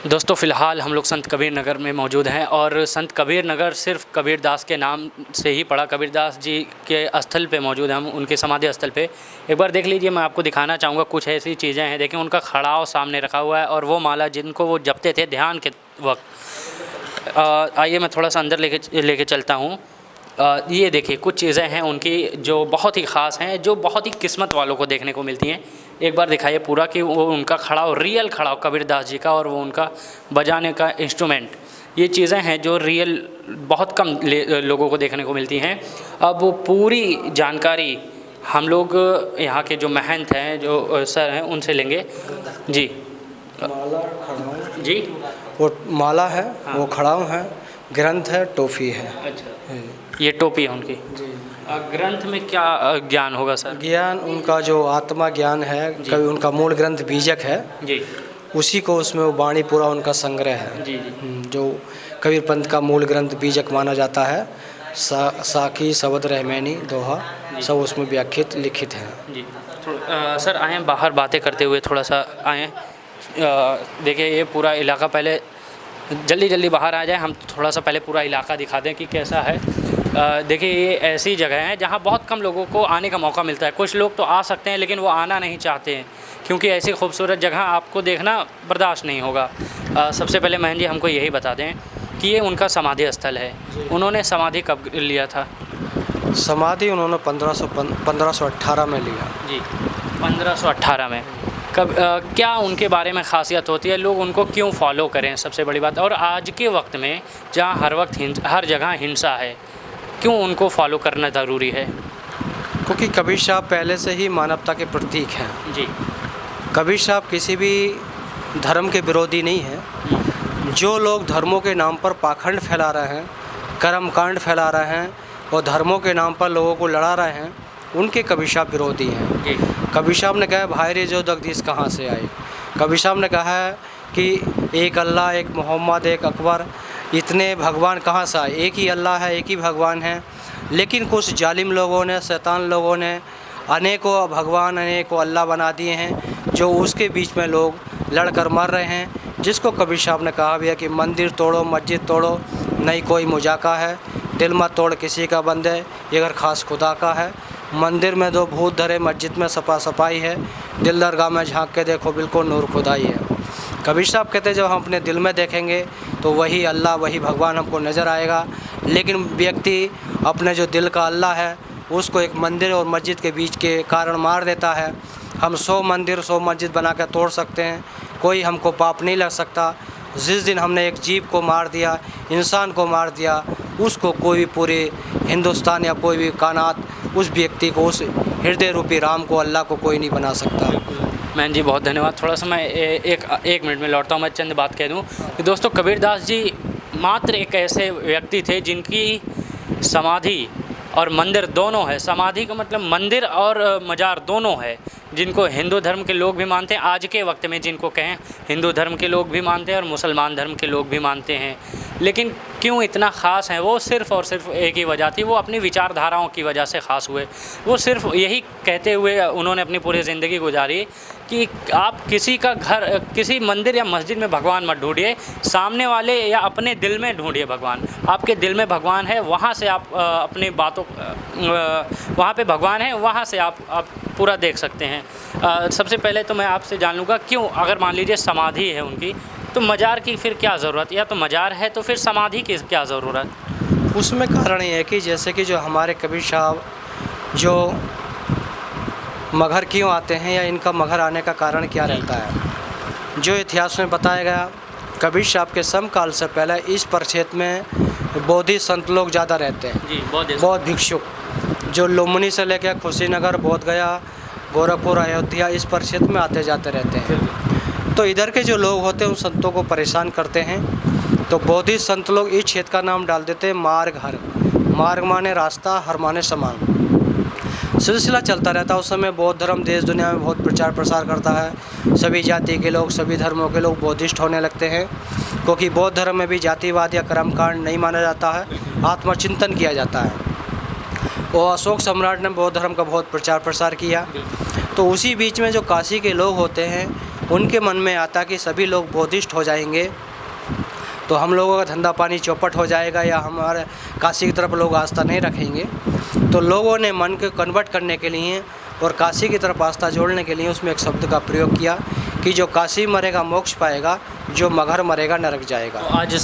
दोस्तों फ़िलहाल हम लोग संत कबीर नगर में मौजूद हैं और संत कबीर नगर सिर्फ कबीर दास के नाम से ही पड़ा। कबीर दास जी के स्थल पे मौजूद हैं हम, उनके समाधि स्थल पे। एक बार देख लीजिए, मैं आपको दिखाना चाहूँगा कुछ ऐसी चीज़ें हैं। देखें, उनका खड़ाव सामने रखा हुआ है और वो माला जिनको वो जपते थे ध्यान के वक्त। आइए मैं थोड़ा सा अंदर लेके चलता हूँ। ये देखिए कुछ चीज़ें हैं उनकी जो बहुत ही ख़ास हैं, जो बहुत ही किस्मत वालों को देखने को मिलती हैं। एक बार दिखाइए पूरा कि वो उनका खड़ाव, रियल खड़ाव कबीर दास जी का, और वो उनका बजाने का इंस्ट्रूमेंट। ये चीज़ें हैं जो रियल बहुत कम लोगों को देखने को मिलती हैं। अब वो पूरी जानकारी हम लोग यहाँ के जो महंत हैं, जो सर हैं, उनसे लेंगे। जी माला खड़ाऊँ जी। वो माला है, हाँ। वो खड़ाऊँ है, ग्रंथ है, टोपी है। अच्छा, ये टोपी है उनकी। जी। ग्रंथ में क्या ज्ञान होगा सर? ज्ञान उनका जो आत्मा ज्ञान है, कभी उनका मूल ग्रंथ बीजक है, जी उसी को उसमें वो वाणी पूरा उनका संग्रह है। जी जी। जो कबीर पंथ का मूल ग्रंथ बीजक माना जाता है। साकी शबद रहमैनी दोहा सब उसमें व्याख्यात लिखित हैं। जी सर, आए बाहर बातें करते हुए, थोड़ा सा आए। देखिए ये पूरा इलाका, पहले जल्दी बाहर आ जाए, हम थोड़ा सा पहले पूरा इलाका दिखा दें कि कैसा है। देखिए ये ऐसी जगह है जहाँ बहुत कम लोगों को आने का मौका मिलता है। कुछ लोग तो आ सकते हैं लेकिन वो आना नहीं चाहते हैं, क्योंकि ऐसी खूबसूरत जगह आपको देखना बर्दाश्त नहीं होगा। सबसे पहले महन जी हमको यही बता दें कि ये उनका समाधि स्थल है। उन्होंने समाधि कब लिया था? समाधि उन्होंने 1518 में लिया। जी 1518 में। कब क्या उनके बारे में ख़ासियत होती है, लोग उनको क्यों फॉलो करें, सबसे बड़ी बात। और आज के वक्त में जहाँ हर वक्त हर जगह हिंसा है, क्यों उनको फॉलो करना ज़रूरी है? क्योंकि कबीर साहब पहले से ही मानवता के प्रतीक हैं। जी। कबीर साहब किसी भी धर्म के विरोधी नहीं हैं। जो लोग धर्मों के नाम पर पाखंड फैला रहे हैं, कर्मकांड फैला रहे हैं और धर्मों के नाम पर लोगों को लड़ा रहे हैं, उनके कबीर साहब विरोधी हैं। जी। कबीर साहब ने कहा भाई रे जो जगदीश कहाँ से आए। कबीर साहब ने कहा है कि एक अल्लाह, एक मोहम्मद, एक अकबर, इतने भगवान कहाँ से आए? एक ही अल्लाह है, एक ही भगवान है। लेकिन कुछ जालिम लोगों ने, शैतान लोगों ने अनेकों भगवान, अनेकों अल्लाह बना दिए हैं, जो उसके बीच में लोग लड़कर मर रहे हैं। जिसको कबीर साहब ने कहा भी है कि मंदिर तोड़ो, मस्जिद तोड़ो, नहीं कोई मुजाका है। दिल मत तोड़ किसी का बंदे, ये घर खास खुदा का है। मंदिर में दो भूत धरे, मस्जिद में सफा सफाई है। दिल दरगाह में झांक के देखो, बिल्कुल नूर खुदाई है। कबीर साहब कहते जब हम अपने दिल में देखेंगे तो वही अल्लाह, वही भगवान हमको नज़र आएगा। लेकिन व्यक्ति अपने जो दिल का अल्लाह है उसको एक मंदिर और मस्जिद के बीच के कारण मार देता है। हम 100 मंदिर 100 मस्जिद बना कर तोड़ सकते हैं, कोई हमको पाप नहीं लग सकता। जिस दिन हमने एक जीव को मार दिया, इंसान को मार दिया, उसको कोई पूरे हिंदुस्तान या कोई भी कायनात उस व्यक्ति को, उस हृदय रूपी राम को, अल्लाह को कोई नहीं बना सकता। मैन जी बहुत धन्यवाद। थोड़ा सा मैं एक मिनट में लौटता हूँ। मैं चंद बात कह दूँ कि दोस्तों कबीर दास जी मात्र एक ऐसे व्यक्ति थे जिनकी समाधि और मंदिर दोनों है। समाधि का मतलब मंदिर और मज़ार दोनों है, जिनको हिंदू धर्म के लोग भी मानते हैं। आज के वक्त में जिनको कहें हिंदू धर्म के लोग भी मानते हैं और मुसलमान धर्म के लोग भी मानते हैं। लेकिन क्यों इतना ख़ास है वो? सिर्फ़ और सिर्फ एक ही वजह थी, वो अपनी विचारधाराओं की वजह से ख़ास हुए। वो सिर्फ यही कहते हुए उन्होंने अपनी पूरी ज़िंदगी गुजारी कि आप किसी का घर, किसी मंदिर या मस्जिद में भगवान मत ढूंढिए, सामने वाले या अपने दिल में ढूंढिए भगवान। आपके दिल में भगवान है, वहाँ से आप अपनी बातों, वहाँ पे भगवान है, वहाँ से आप पूरा देख सकते हैं। सबसे पहले तो मैं आपसे जान लूँगा क्यों, अगर मान लीजिए समाधि है उनकी, तो मज़ार की फिर क्या ज़रूरत? या तो मज़ार है तो फिर समाधि की क्या ज़रूरत? उसमें कारण ये है कि जैसे कि जो हमारे कबीर साहब जो मगहर क्यों आते हैं या इनका मगहर आने का कारण क्या रहता है, जो इतिहास में बताया गया, कबीर साहब के समकाल से पहले इस प्रक्षेत्र में बौद्धी संत लोग ज़्यादा रहते हैं। जी, बौद्ध भिक्षुक जो लुम्बिनी से लेकर कुशीनगर, बोधगया, गोरखपुर, अयोध्या, इस प्रक्षेत्र में आते जाते रहते हैं। तो इधर के जो लोग होते हैं उन संतों को परेशान करते हैं। तो बौद्धी संत लोग इस क्षेत्र का नाम डाल देते हैं मार्ग हर। मार्ग माने रास्ता, हर माने समान। सिलसिला चलता रहता है। उस समय बौद्ध धर्म देश दुनिया में बहुत प्रचार प्रसार करता है। सभी जाति के लोग, सभी धर्मों के लोग बौद्धिस्ट होने लगते हैं, क्योंकि बौद्ध धर्म में भी जातिवाद या कर्मकांड नहीं माना जाता है, आत्मचिंतन किया जाता है। और अशोक सम्राट ने बौद्ध धर्म का बहुत प्रचार प्रसार किया। तो उसी बीच में जो काशी के लोग होते हैं उनके मन में आता कि सभी लोग बौद्धिस्ट हो जाएंगे तो हम लोगों का धंधा पानी चौपट हो जाएगा या हमारे काशी की तरफ लोग आस्था नहीं रखेंगे। तो लोगों ने मन को कन्वर्ट करने के लिए और काशी की तरफ आस्था जोड़ने के लिए उसमें एक शब्द का प्रयोग किया कि जो काशी मरेगा मोक्ष पाएगा, जो मगहर मरेगा नरक जाएगा। तो आज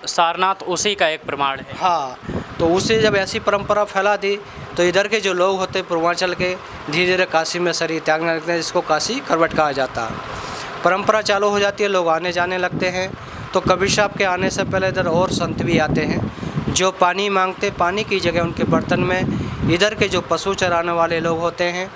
सारनाथ उसी का एक प्रमाण है। हाँ, तो उसे जब ऐसी परंपरा फैला दी तो इधर के जो लोग होते पूर्वांचल के धीरे धीरे काशी में शरीर त्यागने लगते हैं, जिसको काशी करवट कहा जाता है। परंपरा चालू हो जाती है, लोग आने जाने लगते हैं। तो कबीर साहब के आने से पहले इधर और संत भी आते हैं जो पानी मांगते, पानी की जगह उनके बर्तन में इधर के जो पशु चराने वाले लोग होते हैं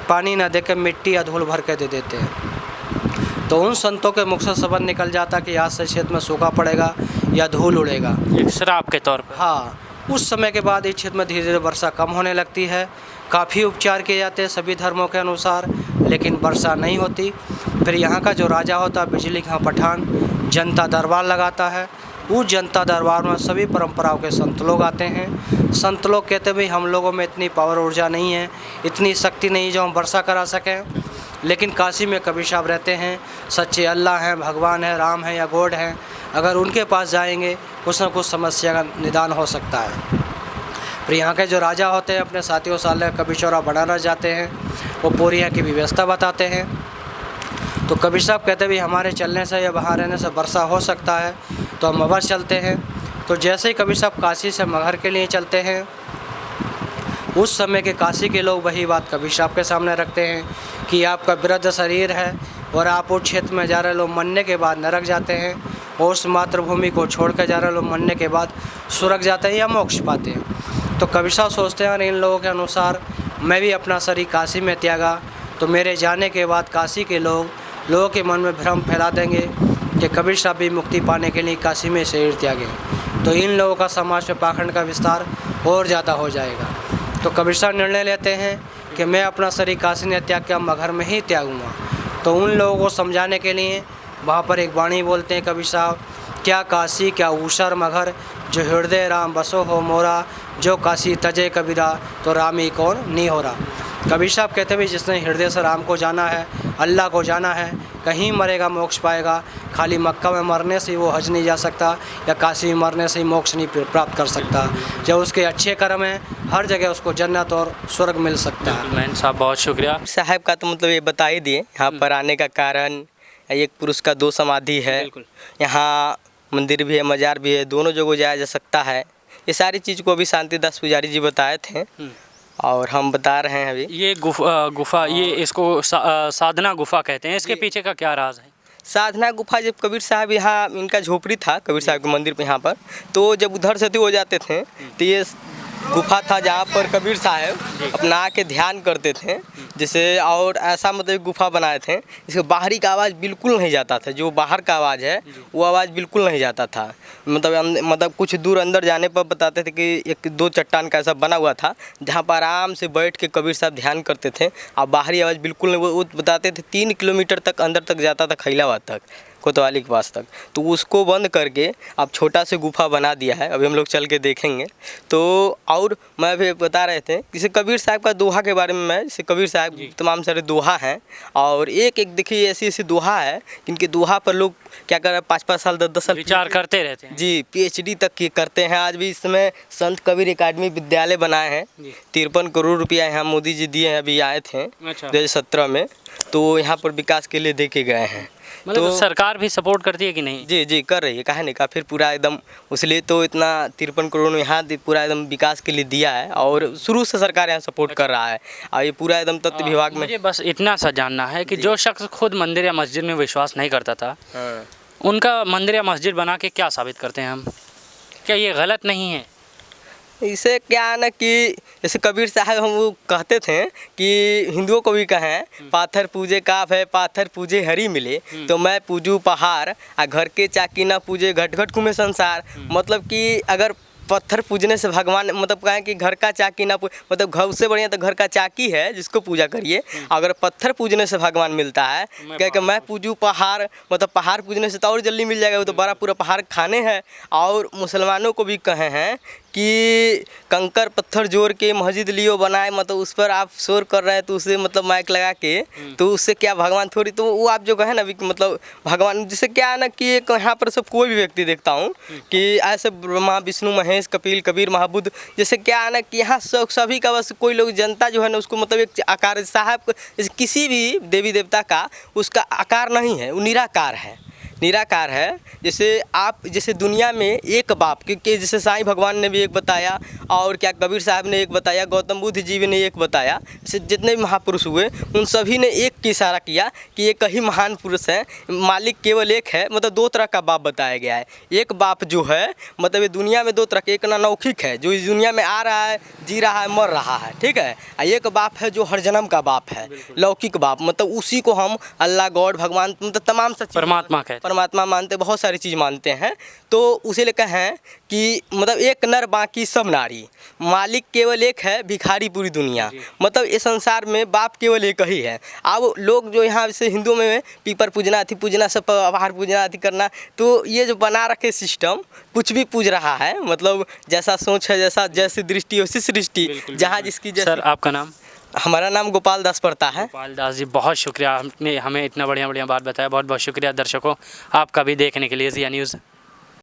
पानी न देकर मिट्टी या धूल भर के दे देते हैं। तो उन संतों के मुख से शब्द निकल जाता कि आज से क्षेत्र में सूखा पड़ेगा या धूल उड़ेगा, एक श्राप के तौर पर। हाँ, उस समय के बाद इस क्षेत्र में धीरे धीरे वर्षा कम होने लगती है। काफ़ी उपचार किए जाते हैं सभी धर्मों के अनुसार, लेकिन वर्षा नहीं होती। फिर यहाँ का जो राजा होता है बिजली का पठान, जनता दरबार लगाता है। उस जनता दरबार में सभी परंपराओं के संत लोग आते हैं। संत लोग कहते भाई हम लोगों में इतनी पावर ऊर्जा नहीं है, इतनी शक्ति नहीं जो हम वर्षा करा सकें, लेकिन काशी में कबीर साहब रहते हैं, सच्चे अल्लाह हैं, भगवान है, राम है या गॉड हैं। अगर उनके पास जाएंगे कुछ न कुछ समस्या का निदान हो सकता है। फिर यहाँ के जो राजा होते हैं अपने साथियों साल कबीर चौरा बनारस जाते हैं, वो पूरी यहाँ की व्यवस्था बताते हैं। तो कबीर साहब कहते भी हमारे चलने से या वहाँ रहने से वर्षा हो सकता है, तो हम अवश्य चलते हैं। तो जैसे ही कबीर साहब काशी से मगहर के लिए चलते हैं, उस समय के काशी के लोग वही बात कबीर साहब के सामने रखते हैं कि आपका वृद्ध शरीर है और आप उस क्षेत्र में जा रहे लोग मरने के बाद नरक जाते हैं, और उस मातृभूमि को छोड़ कर जा रहे लोग मरने के बाद स्वर्ग जाते हैं या मोक्ष पाते हैं। तो कबीर साहब सोचते हैं इन लोगों के अनुसार मैं भी अपना शरीर काशी में त्यागा तो मेरे जाने के बाद काशी के लोगों के मन में भ्रम फैला देंगे कि कबीर साहब भी मुक्ति पाने के लिए काशी में शरीर त्यागे। तो इन लोगों का समाज में पाखंड का विस्तार और ज़्यादा हो जाएगा। तो कबीर साहब निर्णय लेते हैं कि मैं अपना शरीर काशी ने त्याग के मगहर में ही त्यागूँगा। तो उन लोगों को समझाने के लिए वहाँ पर एक वाणी बोलते हैं कबीर साहब, क्या काशी क्या ऊसर मगहर, जो हृदय राम बसो हो मोरा, जो काशी तजे कबीरा तो रामी कौन नहीं हो रहा। कबीर साहब कहते हैं जिसने हृदय से राम को जाना है, अल्लाह को जाना है, कहीं मरेगा मोक्ष पाएगा। खाली मक्का में मरने से वो हज नहीं जा सकता या काशी में मरने से ही मोक्ष नहीं प्राप्त कर सकता। जब उसके अच्छे कर्म हैं हर जगह उसको जन्नत और स्वर्ग मिल सकता है। मैन साहब बहुत शुक्रिया। साहब का तो मतलब ये बता ही दिए यहाँ पर आने का कारण। एक पुरुष का 2 समाधि है, यहाँ मंदिर भी है, मज़ार भी है, दोनों जगह जाया जा सकता है। ये सारी चीज़ को अभी शांतिदास पुजारी जी बताए थे और हम बता रहे हैं अभी। ये गुफा ये इसको साधना गुफा कहते हैं, इसके पीछे का क्या राज है? साधना गुफा जब कबीर साहब यहाँ, इनका झोपड़ी था कबीर साहब के मंदिर पे यहाँ पर, तो जब उधर से हो जाते थे तो ये गुफा था जहाँ पर कबीर साहब अपना आके ध्यान करते थे जैसे। और ऐसा मतलब गुफा बनाए थे इसके बाहरी का आवाज़ बिल्कुल नहीं जाता था, जो बाहर का आवाज़ है वो आवाज़ बिल्कुल नहीं जाता था। मतलब कुछ दूर अंदर जाने पर बताते थे कि 1-2 चट्टान का ऐसा बना हुआ था जहाँ पर आराम से बैठ के कबीर साहब ध्यान करते थे और बाहरी आवाज़ बिल्कुल नहीं। वो बताते थे 3 किलोमीटर तक अंदर तक जाता था, खैलाबाद तक, कोतवाली के पास तक। तो उसको बंद करके अब छोटा से गुफा बना दिया है, अभी हम लोग चल के देखेंगे। तो और मैं अभी बता रहे थे जैसे कबीर साहब का दोहा के बारे में, मैं जैसे कबीर साहब तमाम सारे दोहा हैं और एक देखिए ऐसी दोहा है जिनके दोहा पर लोग क्या कर रहे हैं 5-5 साल 10-10 साल विचार करते रहते हैं जी। PhD तक की करते हैं। आज भी इस समय संत कबीर एकेडमी विद्यालय बनाए हैं, 53 करोड़ रुपया यहाँ मोदी जी दिए हैं, अभी आए थे 2017 में। तो यहाँ पर विकास के लिए दे के गए हैं। मतलब तो सरकार भी सपोर्ट करती है कि नहीं? जी कर रही है, काहे नहीं का, फिर पूरा एकदम उसलिए तो इतना 53 करोड़ यहाँ पूरा एकदम विकास के लिए दिया है और शुरू से सरकार यहाँ सपोर्ट कर रहा है। और ये पूरा एकदम तत्व विभाग में। मुझे बस इतना सा जानना है कि जो शख्स खुद मंदिर या मस्जिद में विश्वास नहीं करता था, उनका मंदिर या मस्जिद बना के क्या साबित करते हैं हम? क्या ये गलत नहीं है? इसे क्या है ना कि जैसे कबीर साहब हम वो कहते थे कि हिंदुओं को भी कहें पाथर पूजे काफ है, पाथर पूजे हरी मिले, तो मैं पूजू पहाड़ आ घर के चाकी ना पूजे घट घट घूमे संसार। मतलब कि अगर पत्थर पूजने से भगवान, मतलब कहें कि घर का चाकी ना मतलब घर से बढ़िया तो घर का चाकी है जिसको पूजा करिए। अगर पत्थर पूजने से भगवान मिलता है, क्या कि मैं पूजू पहाड़, मतलब पहाड़ पूजने से तो और जल्दी मिल जाएगा, वो तो बड़ा पूरा पहाड़ खाने हैं। और मुसलमानों को भी कहे हैं कि कंकर पत्थर जोड़ के मस्जिद लियो बनाए, मतलब उस पर आप शोर कर रहे हैं तो उसे मतलब माइक लगा के, तो उससे क्या भगवान थोड़ी, तो वो आप जो कहे ना कि मतलब भगवान जैसे क्या है ना कि एक यहाँ पर सब कोई भी व्यक्ति देखता हूँ कि ऐसे ब्रह्मा विष्णु महेश कपिल कबीर महाबुद्ध, जैसे क्या है ना कि यहाँ सभी का बस कोई लोग जनता जो है ना उसको मतलब एक आकार साहब, जैसे किसी भी देवी देवता का उसका आकार नहीं है, वो निराकार है, निराकार है। जैसे आप जैसे दुनिया में एक बाप, क्योंकि जैसे साईं भगवान ने भी एक बताया और क्या कबीर साहब ने एक बताया, गौतम बुद्ध जी ने एक बताया, जैसे जितने भी महापुरुष हुए उन सभी ने एक की इशारा किया कि एक ही महान पुरुष है, मालिक केवल एक है, मतलब दो तरह का बाप बताया गया है। एक बाप जो है मतलब ये दुनिया में दो तरह के, एक लौकिक है जो इस दुनिया में आ रहा है, जी रहा है, मर रहा है, ठीक है, एक बाप है जो हर जन्म का बाप है, लौकिक बाप, मतलब उसी को हम अल्लाह गॉड भगवान मतलब तमाम सा परमात्मा कहते हैं। परमात्मा मानते, बहुत सारी चीज़ मानते हैं। तो उसे लेकर हैं कि मतलब एक नर बाकी सब नारी, मालिक केवल एक है, भिखारी पूरी दुनिया, मतलब इस संसार में बाप केवल एक ही है। अब लोग जो यहाँ से हिंदुओं में पीपर पूजना, अथी पूजना, सब आहार पूजना, अथी करना, तो ये जो बना रखे सिस्टम कुछ भी पूज रहा है, मतलब जैसा सोच है, जैसा जैसी दृष्टि वैसी सृष्टि, जहाँ जिसकी जैसी। सर आपका नाम? हमारा नाम गोपाल दास पड़ता है। गोपाल दास जी, बहुत शुक्रिया, आपने हमें इतना बढ़िया बढ़िया बात बताया, बहुत बहुत शुक्रिया। दर्शकों आपका भी देखने के लिए ज़िया न्यूज़।